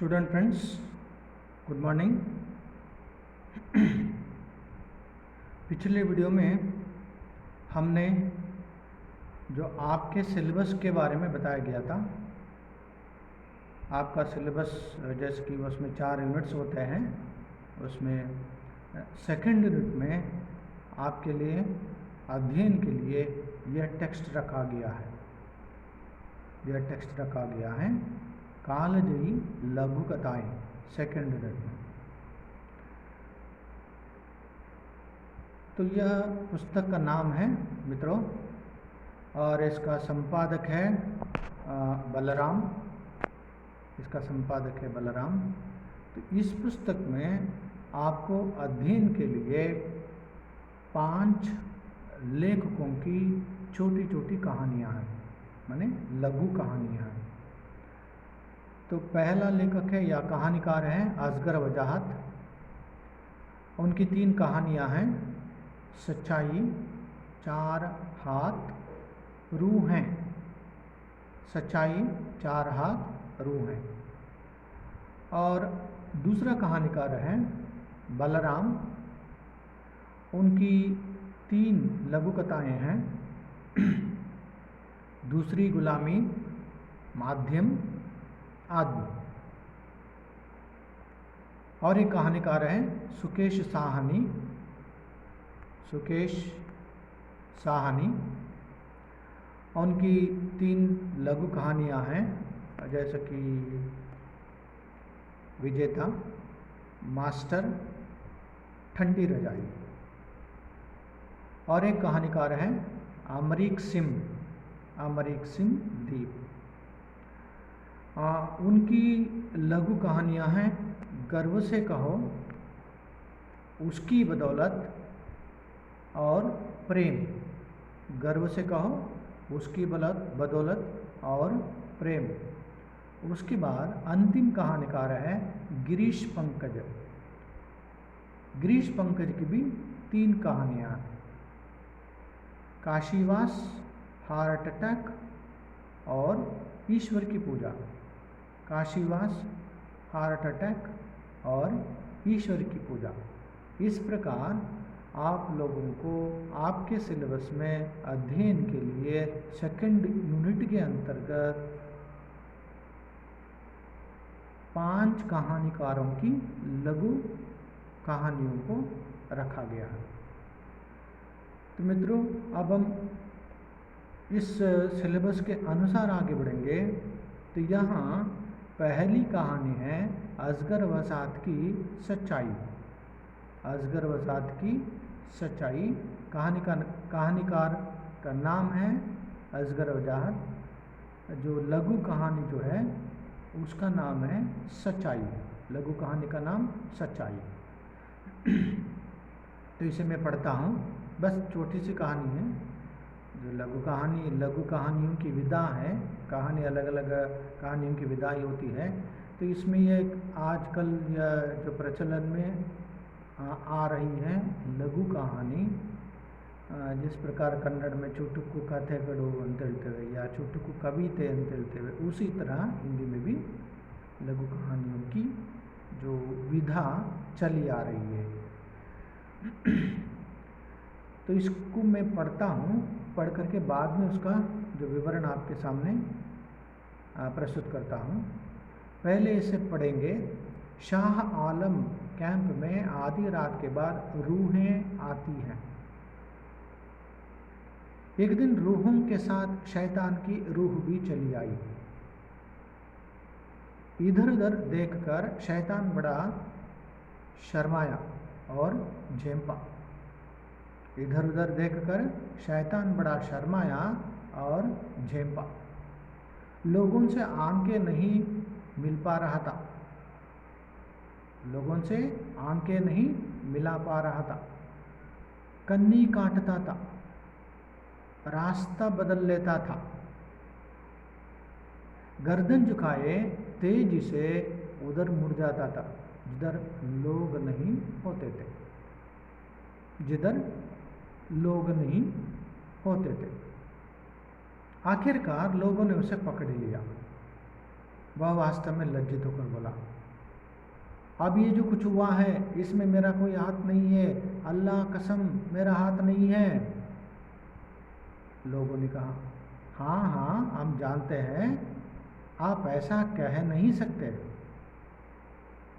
Student friends, good morning. पिछले video में हमने जो आपके सिलेबस के बारे में बताया गया था। आपका सिलेबस जैसे कि उसमें 4 यूनिट्स होते हैं, उसमें सेकंड यूनिट में आपके लिए अध्ययन के लिए यह टेक्स्ट रखा गया है कालजयी लघु कथाएं, सेकंड यूनिट में। तो यह पुस्तक का नाम है मित्रों, और इसका संपादक है बलराम। तो इस पुस्तक में आपको अध्ययन के लिए 5 लेखकों की छोटी छोटी कहानियाँ हैं, माने लघु कहानियाँ हैं। तो पहला लेखक है या कहानीकार है असगर वजाहत। उनकी 3 कहानियाँ हैं, सच्चाई, 4 हाथ, रूह हैं। सच्चाई, 4 हाथ, रूह हैं। और दूसरा कहानीकार है बलराम। उनकी 3 लघु कथाएँ हैं, दूसरी गुलामी, माध्यम, आदमी। और एक कहानीकार है सुकेश साहनी। उनकी 3 लघु कहानियाँ हैं, जैसे कि विजेता, मास्टर, ठंडी रजाई। और एक कहानीकार है अमरीक सिंह दीप। उनकी लघु कहानियाँ हैं गर्व से कहो, उसकी बदौलत और प्रेम। गर्व से कहो, उसकी बदौलत और प्रेम। उसके बाद अंतिम कहानीकार है गिरीश पंकज की भी 3 कहानियाँ हैं, काशीवास, हार्ट अटैक और ईश्वर की पूजा। काशीवास, हार्ट अटैक और ईश्वर की पूजा। इस प्रकार आप लोगों को आपके सिलेबस में अध्ययन के लिए सेकंड यूनिट के अंतर्गत 5 कहानीकारों की लघु कहानियों को रखा गया है। तो मित्रों, अब हम इस सिलेबस के अनुसार आगे बढ़ेंगे। तो यहाँ पहली कहानी है असगर वसात की सच्चाई। कहानीकार का नाम है असगर वजाहत। जो लघु कहानी जो है उसका नाम है सच्चाई। लघु कहानी का नाम सच्चाई। तो इसे मैं पढ़ता हूँ, बस छोटी सी कहानी है। जो लघु कहानियों की विधा है, कहानी अलग अलग कहानियों की विधाएँ होती है। तो इसमें यह आजकल यह जो प्रचलन में आ रही है लघु कहानी, जिस प्रकार कन्नड़ में चुटुक्कु कथेगड़ु ಅಂತ ಹೇಳ್ತೇವೆ या चुटुक्कु कविते ಅಂತ ಹೇಳ್ತೇವೆ, उसी तरह हिंदी में भी लघु कहानियों की जो विधा चली आ रही है। तो इसको मैं पढ़ता हूँ, पढ़ करके बाद में उसका जो विवरण आपके सामने प्रस्तुत करता हूँ। पहले इसे पढ़ेंगे। शाह आलम कैंप में आधी रात के बाद रूहें आती हैं। एक दिन रूहों के साथ शैतान की रूह भी चली आई। इधर उधर देखकर शैतान बड़ा शर्माया और झेंपा। इधर उधर देखकर शैतान बड़ा शर्माया और झेंपा। लोगों से आंखें नहीं मिला पा रहा था। कन्नी काटता था, रास्ता बदल लेता था। गर्दन झुकाए तेजी से उधर मुड़ जाता था जिधर लोग नहीं होते थे। आखिरकार लोगों ने उसे पकड़ लिया। वह वास्तव में लज्जित होकर बोला, अब ये जो कुछ हुआ है इसमें मेरा कोई हाथ नहीं है, अल्लाह कसम मेरा हाथ नहीं है। लोगों ने कहा, हाँ हाँ हम जानते हैं, आप ऐसा कह नहीं सकते,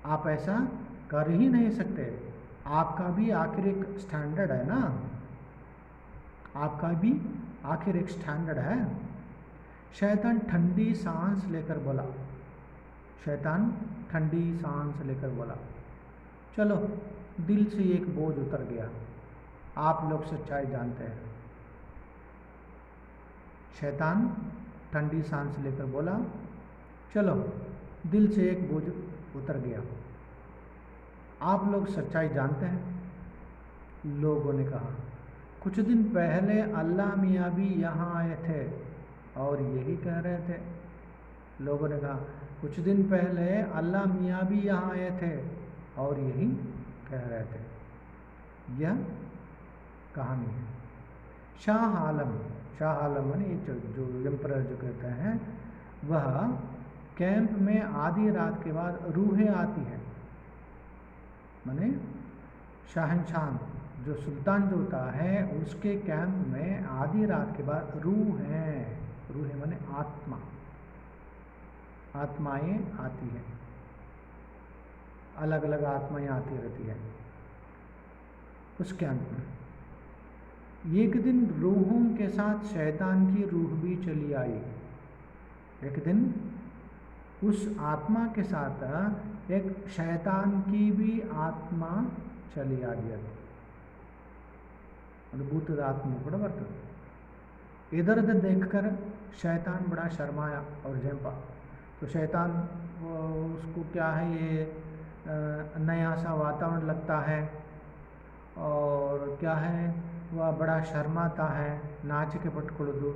आप ऐसा कर ही नहीं सकते, आपका भी आखिर एक स्टैंडर्ड है ना, आपका भी आखिर एक स्टैंडर्ड है। शैतान ठंडी सांस लेकर बोला, शैतान ठंडी सांस लेकर बोला, चलो दिल से एक बोझ उतर गया, आप लोग सच्चाई जानते हैं। शैतान ठंडी सांस लेकर बोला, चलो दिल से एक बोझ उतर गया, आप लोग सच्चाई जानते हैं। लोगों ने कहा, कुछ दिन पहले अल्लाह मियाँ भी यहाँ आए थे और यही कह रहे थे। लोगों ने कहा, कुछ दिन पहले अल्लाह मियाँ भी यहाँ आए थे और यही कह रहे थे। यह कहानी है। शाह आलम यानी जो एम्परर जो कहते हैं, वह कैंप में आधी रात के बाद रूहें आती हैं, माने शहंशाह जो सुल्तान जो होता है उसके कैंप में आधी रात के बाद रूहें माने आत्माएं आती हैं, अलग अलग आत्माएं आती रहती है उस कैंप में। एक दिन रूहों के साथ शैतान की रूह भी चली आई। एक दिन उस आत्मा के साथ एक शैतान की भी आत्मा चली आ गई। अद्भुत आत्मा बड़ा बर्तन। इधर उधर देखकर शैतान बड़ा शर्माया और झेंपा। तो शैतान उसको क्या है, ये नया सा वातावरण लगता है और क्या है, वह बड़ा शर्माता है, नाच के पटकुड़दू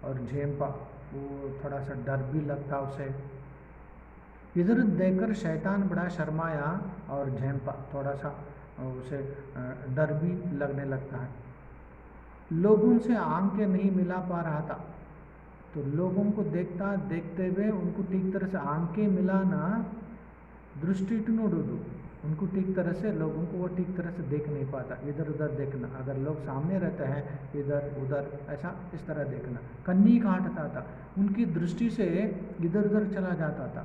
और झेंपा, वो थोड़ा सा डर भी लगता उसे। इधर देखकर शैतान बड़ा शर्माया और झेंपा, थोड़ा सा उसे डर भी लगने लगता है। लोगों से आंखें नहीं मिला पा रहा था, तो लोगों को देखते हुए उनको ठीक तरह से आंखें मिलाना, दृष्टि टुनोडू, उनको ठीक तरह से लोगों को वो ठीक तरह से देख नहीं पाता। इधर उधर देखना, अगर लोग सामने रहते हैं इधर उधर ऐसा इस तरह देखना, कन्नी काटता था, उनकी दृष्टि से इधर उधर चला जाता था,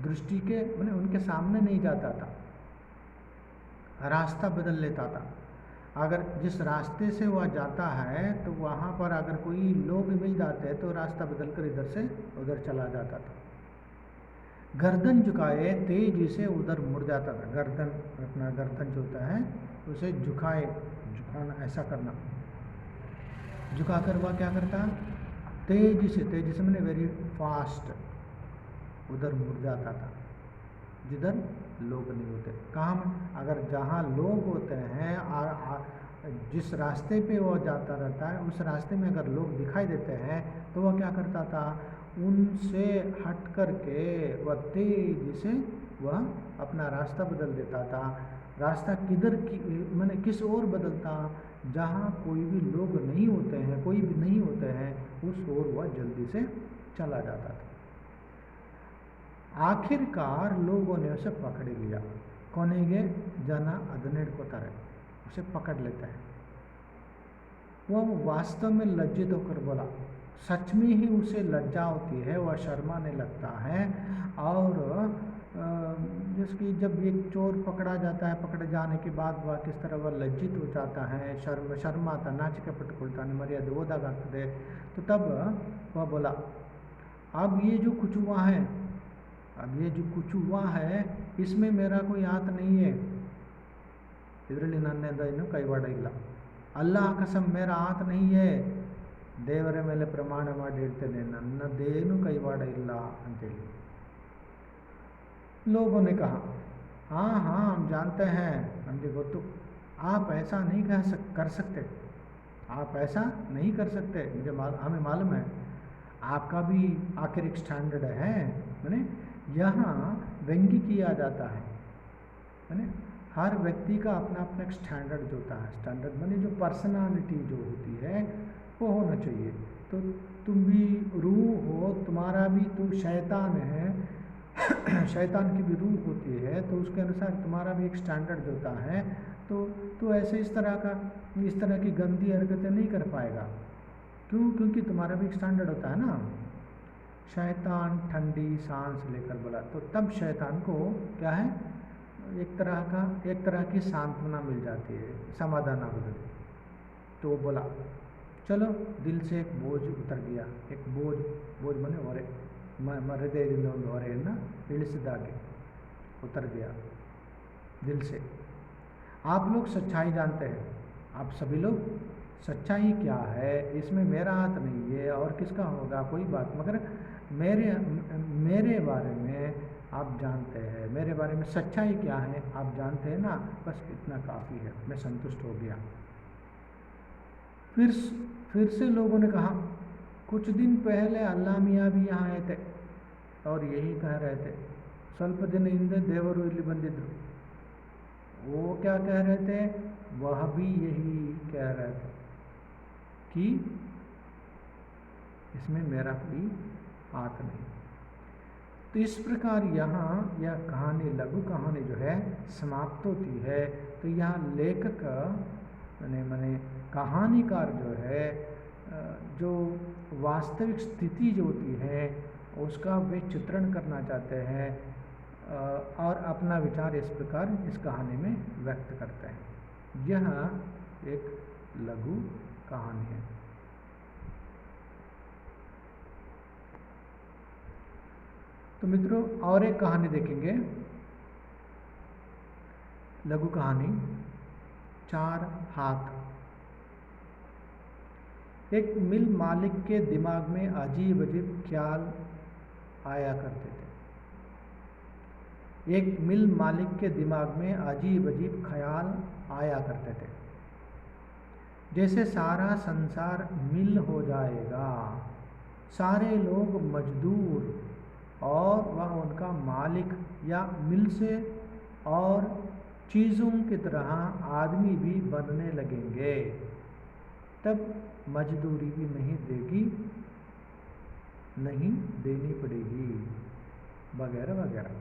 दृष्टि के मैंने उनके सामने नहीं जाता था, रास्ता बदल लेता था। अगर जिस रास्ते से वह जाता है तो वहाँ पर अगर कोई लोग मिल जाते हैं तो रास्ता बदल कर इधर से उधर चला जाता था। गर्दन झुकाए तेजी से उधर मुड़ जाता था। गर्दन, अपना गर्दन जो होता है उसे झुकाना, ऐसा करना, झुकाकर वह क्या करता, तेजी से मैंने वेरी फास्ट उधर मुड़ जाता था जिधर लोग नहीं होते। कहाँ में, अगर जहाँ लोग होते हैं, जिस रास्ते पे वो जाता रहता है उस रास्ते में अगर लोग दिखाई देते हैं तो वह क्या करता था, उनसे हट करके वह तेजी से वह अपना रास्ता बदल देता था। रास्ता किधर की मैंने किस ओर बदलता, जहाँ कोई भी लोग नहीं होते हैं, कोई भी नहीं होते हैं, उस ओर वह जल्दी से चला जाता था। आखिरकार लोगों ने उसे पकड़ लिया। कोनेगे जना अदनेड़ को तरह उसे पकड़ लेते हैं। वह वास्तव में लज्जित होकर बोला, सच में ही उसे लज्जा होती है, वह शर्माने लगता है। और जिसकी जब एक चोर पकड़ा जाता है, पकड़े जाने के बाद वह किस तरह वह लज्जित हो जाता है, शर्माता, नाच के पटकुलता मर्यादा ओदा करते। तो तब वह बोला, अब ये जो कुछ हुआ है इसमें मेरा कोई हाथ नहीं है। ಇದರಲ್ಲಿ ನನ್ನೇನು ಕೈವಾಡ ಇಲ್ಲ, ಅಲ್ಲಾಹ್ ಕಸಮ್ मेरा हाथ नहीं है, ದೇವರ ಮೇಲೆ ಪ್ರಮಾಣ ಮಾಡಿ ಹೇಳ್ತೇನೆ ನನ್ನದೇನು ಕೈವಾಡ ಇಲ್ಲ ಅಂತೇಳಿ। लोगों ने कहा, हाँ हाँ हम जानते हैं, नंदी गोतु, आप ऐसा नहीं कर सकते, आप ऐसा नहीं कर सकते, हमें मालूम है, आपका भी आखिर एक स्टैंडर्ड है। मैंने यहाँ व्यंग्य किया जाता है, मैंने हर व्यक्ति का अपना अपना एक स्टैंडर्ड जो होता है, स्टैंडर्ड माने जो पर्सनालिटी जो होती है वो होना चाहिए। तो तुम भी रूह हो, तुम्हारा भी, तुम शैतान है, शैतान की भी रूह होती है, तो उसके अनुसार तुम्हारा भी एक स्टैंडर्ड होता है। तो ऐसे इस तरह की गंदी हरकतें नहीं कर पाएगा। क्यों? क्योंकि तुम्हारा भी एक स्टैंडर्ड होता है ना। शैतान ठंडी सांस लेकर बोला, तो तब शैतान को क्या है, एक तरह की सांत्वना मिल जाती है, समाधान आ जाती। तो वो बोला चलो, दिल से एक बोझ उतर गया। एक बोझ मने ಹೊರೆ, ಹೃದಯದಿಂದ ಒಂದು ಹೊರೆಯನ್ನು ಇಳಿಸಿದಾಗೆ उतर गया दिल से। आप लोग सच्चाई जानते हैं, आप सभी लोग सच्चाई क्या है इसमें मेरा हाथ नहीं है और किसका होगा कोई बात, मगर मेरे बारे में आप जानते हैं, मेरे बारे में सच्चाई क्या है आप जानते हैं ना, बस इतना काफ़ी है, मैं संतुष्ट हो गया। फिर से लोगों ने कहा, कुछ दिन पहले अल्लाह मियाँ भी यहाँ आए थे और यही कह रहे थे, ಸ್ವಲ್ಪ ದಿನ ಹಿಂದೆ ದೇವರು ಇಲ್ಲಿ ಬಂದಿದ್ರು। वो क्या कह रहे थे? वह भी यही कह रहे थे कि इसमें मेरा कोई हाथ नहीं। तो इस प्रकार यहाँ यह कहानी, लघु कहानी जो है समाप्त होती है। तो यहाँ लेखक माने कहानीकार जो है, जो वास्तविक स्थिति जो होती है उसका वे चित्रण करना चाहते हैं और अपना विचार इस प्रकार इस कहानी में व्यक्त करते हैं। यह एक लघु कहानी है। तो मित्रों और एक कहानी देखेंगे, लघु कहानी 4 हाथ। एक मिल मालिक के दिमाग में अजीब अजीब ख्याल आया करते थे। एक मिल मालिक के दिमाग में अजीब अजीब ख्याल आया करते थे, जैसे सारा संसार मिल हो जाएगा, सारे लोग मजदूर और वह उनका मालिक या मिल से और चीज़ों की तरह आदमी भी बनने लगेंगे, तब मजदूरी भी नहीं देनी पड़ेगी, वगैरह वगैरह।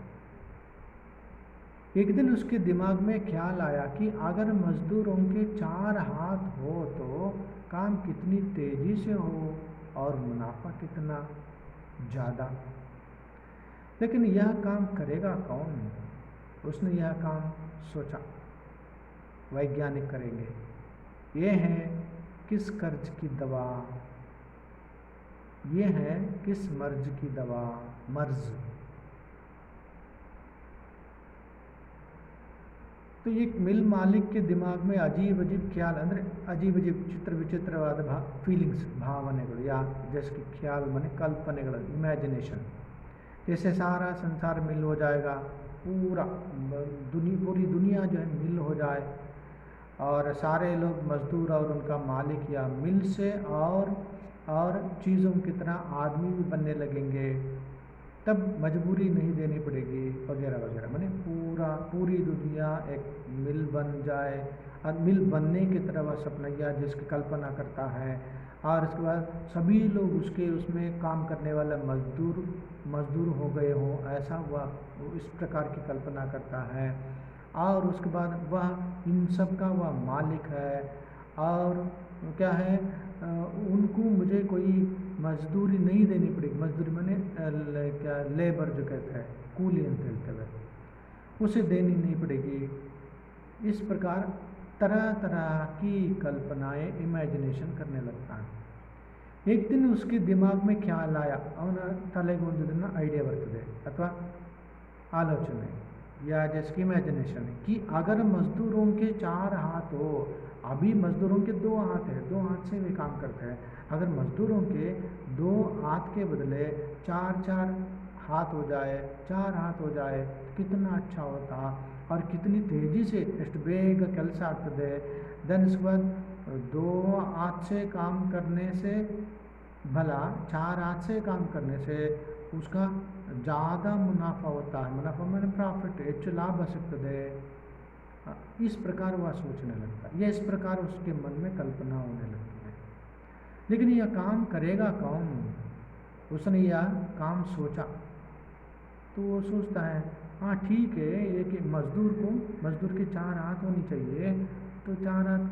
एक दिन उसके दिमाग में ख्याल आया कि अगर मजदूरों के 4 हाथ हो तो काम कितनी तेजी से हो और मुनाफा कितना ज़्यादा। लेकिन यह काम करेगा कौन? उसने यह काम सोचा, वैज्ञानिक करेंगे। ये है किस कर्ज की दवा, ये है किस मर्ज की दवा, मर्ज। तो एक मिल मालिक के दिमाग में अजीब अजीब ख्याल ಅಂದರೆ ಅಜೀಬ್ ಅಜೀಬ್ ವಿಚಿತ್ರವಾದ ಫೀಲಿಂಗ್ಸ್, ಭಾವನೆಗಳು, या जैसे ख्याल माने कल्पनेಗಳು, इमेजिनेशन। जैसे सारा संसार मिल हो जाएगा, पूरी दुनिया जो है मिल हो जाए और सारे लोग मजदूर और उनका मालिक या मिल से और चीज़ों की तरह आदमी भी बनने लगेंगे, तब मजबूरी नहीं देनी पड़ेगी, वगैरह वगैरह। माने पूरी दुनिया एक मिल बन जाए और मिल बनने की तरह वह सपनैया जिसकी कल्पना करता है, और इसके बाद सभी लोग उसमें काम करने वाले मजदूर हो गए हों, ऐसा वह इस प्रकार की कल्पना करता है। और उसके बाद वह इन सब का वह मालिक है और क्या है, उनको मुझे कोई मजदूरी नहीं देनी पड़ेगी। मजदूरी माने क्या, लेबर जो कहते हैं, कूली ಅಂತ ಹೇಳ್ತೇವೆ, उसे देनी नहीं पड़ेगी। इस प्रकार तरह तरह की कल्पनाएं, इमेजिनेशन करने लगता है। एक दिन उसके दिमाग में ख्याल आया, ಅವನ ತಲೆಗೆ ಒಂದು ದಿನ ಐಡಿಯಾ ಬರ್ತದೆ ಅಥವಾ आलोचना या जैसे इमेजिनेशन है कि अगर मजदूरों के 4 हाथ हो, अभी मजदूरों के 2 हाथ है, 2 हाथ से भी काम करते हैं, अगर मजदूरों के 2 हाथ के बदले 4 हाथ हो जाए, 4 हाथ हो जाए, कितना अच्छा होता और कितनी तेज़ी से ಎಷ್ಟು ಬೇಗ ಕೆಲಸ ಆಗ್ತದೆ। देन इसके बाद 2 हाथ से काम करने से भला 4 हाथ से काम करने से उसका ज़्यादा मुनाफा होता है, मुनाफा मैंने प्रॉफिट, ಹೆಚ್ಚು ಲಾಭ ಸಿಗ್ತದೆ। इस प्रकार वह सोचने लगता है, यह इस प्रकार उसके मन में कल्पना होने लगती है। लेकिन यह काम करेगा कौन? उसने यह काम सोचा, तो वो सोचता है हाँ ठीक है, एक मजदूर के 4 हाथ होनी चाहिए, तो 4 हाथ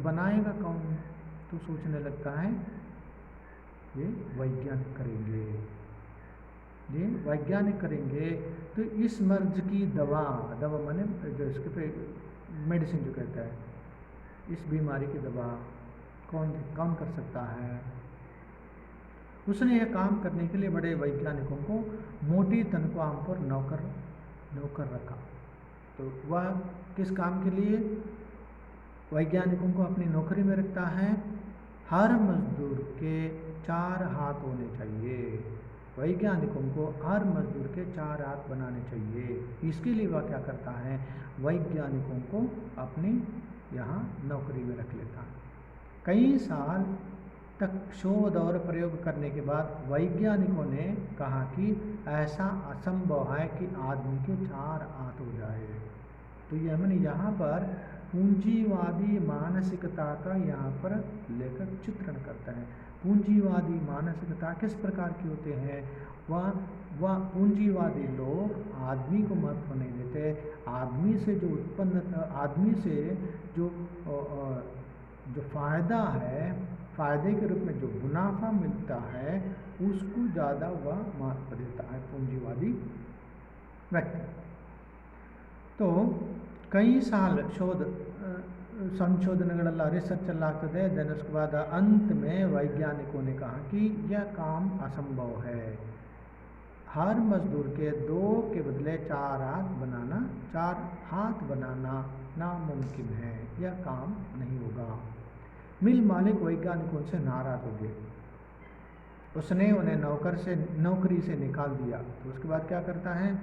बनाएगा कौन? तो सोचने लगता है ये वैज्ञानिक करेंगे, ये वैज्ञानिक करेंगे। तो इस मर्ज की दवा माने जो इसके पे मेडिसिन जो कहता है, इस बीमारी की दवा कौन कर सकता है? उसने यह काम करने के लिए बड़े वैज्ञानिकों को मोटी तनख्वाह पर नौकर रखा। तो वह किस काम के लिए वैज्ञानिकों को अपनी नौकरी में रखता है? हर मजदूर के 4 हाथ होने चाहिए, वैज्ञानिकों को हर मजदूर के 4 हाथ बनाने चाहिए। इसके लिए वह क्या करता है? वैज्ञानिकों को अपने यहाँ नौकरी में रख लेता है। कई साल तक शोध और प्रयोग करने के बाद वैज्ञानिकों ने कहा कि ऐसा असंभव है कि आदमी के 4 हाथ हो जाए। तो यह मैंने यहाँ पर पूंजीवादी मानसिकता का यहाँ पर लेखक चित्रण करता है। पूंजीवादी मानसिकता किस प्रकार की होते हैं? वह पूंजीवादी लोग आदमी को महत्व नहीं देते। आदमी से जो फायदा है, फायदे के रूप में जो मुनाफा मिलता है, उसको ज़्यादा वह महत्व देता है पूंजीवादी व्यक्ति। तो कई साल ಸಂಶೋಧನೆಗಳೆಲ್ಲ ರಿಸರ್ಚ್ ಎಲ್ಲ ಆಗ್ತದೆ। ದೆನ್ उसके बाद अंत में वैज्ञानिकों ने कहा कि यह काम असंभव है, हर मजदूर के 2 के बदले 4 हाथ बनाना नामुमकिन है, यह काम नहीं होगा। मिल मालिक वैज्ञानिकों से नाराज हो गए, उसने उन्हें नौकरी से निकाल दिया। तो उसके बाद क्या करता है?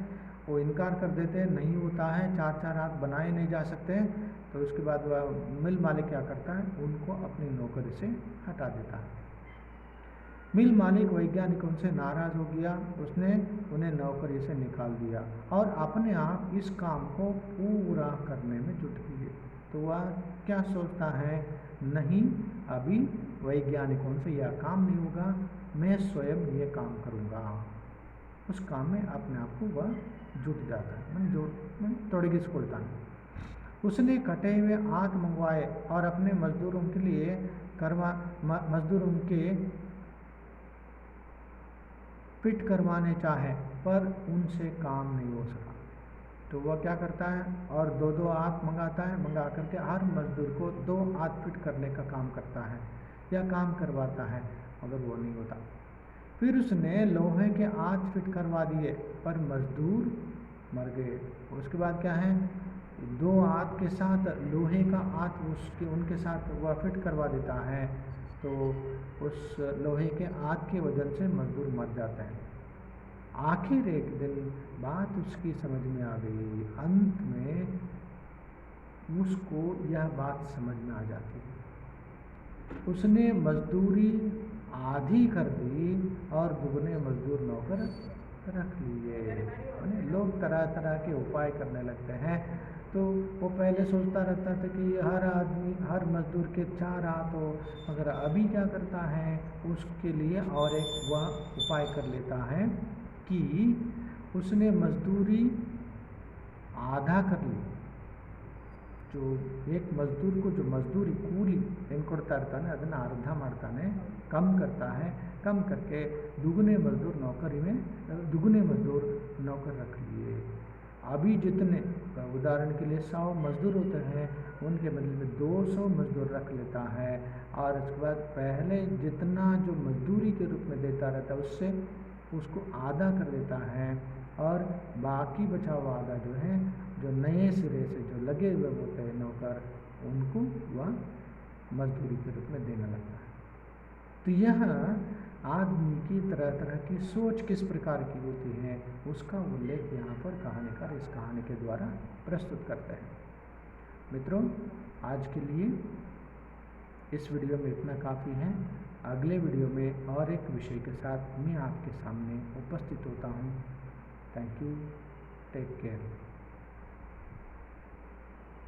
वो इनकार कर देते हैं, नहीं होता है, 4 हाथ बनाए नहीं जा सकते। तो उसके बाद वह मिल मालिक क्या करता है? उनको अपनी नौकरी से हटा देता है। मिल मालिक वैज्ञानिकों से नाराज हो गया, उसने उन्हें नौकरी से निकाल दिया और अपने आप इस काम को पूरा करने में जुट गए। तो वह क्या सोचता है? नहीं, अभी वैज्ञानिकों से यह काम नहीं होगा, मैं स्वयं ये काम करूँगा। उस काम में अपने आप को वह जुट जाता है, ತೊಡಗಿಸಿಕೊಳ್ತಾನೆ। उसने कटे हुए हाथ मंगवाए और अपने मजदूरों के फिट करवाने चाहे, पर उनसे काम नहीं हो सका। तो वह क्या करता है? और 2 हाथ मंगा करके हर मजदूर को 2 हाथ फिट करने का काम करता है या काम करवाता है, मगर वो नहीं होता। फिर उसने लोहे के हाथ फिट करवा दिए, पर मजदूर मर गए। उसके बाद क्या है? 2 हाथ के साथ लोहे का हाथ उनके साथ वह फिट करवा देता है, तो उस लोहे के हाथ के वजन से मजदूर मर जाता है। आखिर एक दिन बात उसकी समझ में आ गई, अंत में उसको यह बात समझ में आ जाती है। उसने मजदूरी आधी कर दी और दुगने मजदूर नौकर रख लिए। लोग तरह तरह के उपाय करने लगते हैं। तो वो पहले सोचता रहता था कि हर मजदूर के 4 हाथ हो, मगर अभी क्या करता है? उसके लिए और एक वह उपाय कर लेता है कि उसने मजदूरी आधा कर ली। जो एक मजदूर को जो मजदूरी ಕೂಲಿ ಹೆಂಗೆ ಕೊಡ್ತಾ ಇರ್ತಾನೆ ಅದನ್ನು ಅರ್ಧ ಮಾಡ್ತಾನೆ, कम करता है, कम करके दुगने मजदूर नौकर रख लिए। अभी जितने उदाहरण के लिए 100 मजदूर होते हैं, उनके बदले में 200 मजदूर रख लेता है और उसके बाद पहले जितना जो मजदूरी के रूप में देता रहता है उससे उसको आधा कर देता है और बाकी बचा हुआ आधा जो है, जो नए सिरे से जो लगे हुए होते हैं नौकर, उनको वह मजदूरी के रूप में देने लगता है। तो यह आदमी की तरह तरह की सोच किस प्रकार की होती है, उसका उल्लेख यहाँ पर कहानीकार इस कहानी के द्वारा प्रस्तुत करते हैं। मित्रों, आज के लिए इस वीडियो में इतना काफ़ी है। अगले वीडियो में और एक विषय के साथ मैं आपके सामने उपस्थित होता हूँ। Thank you, take care.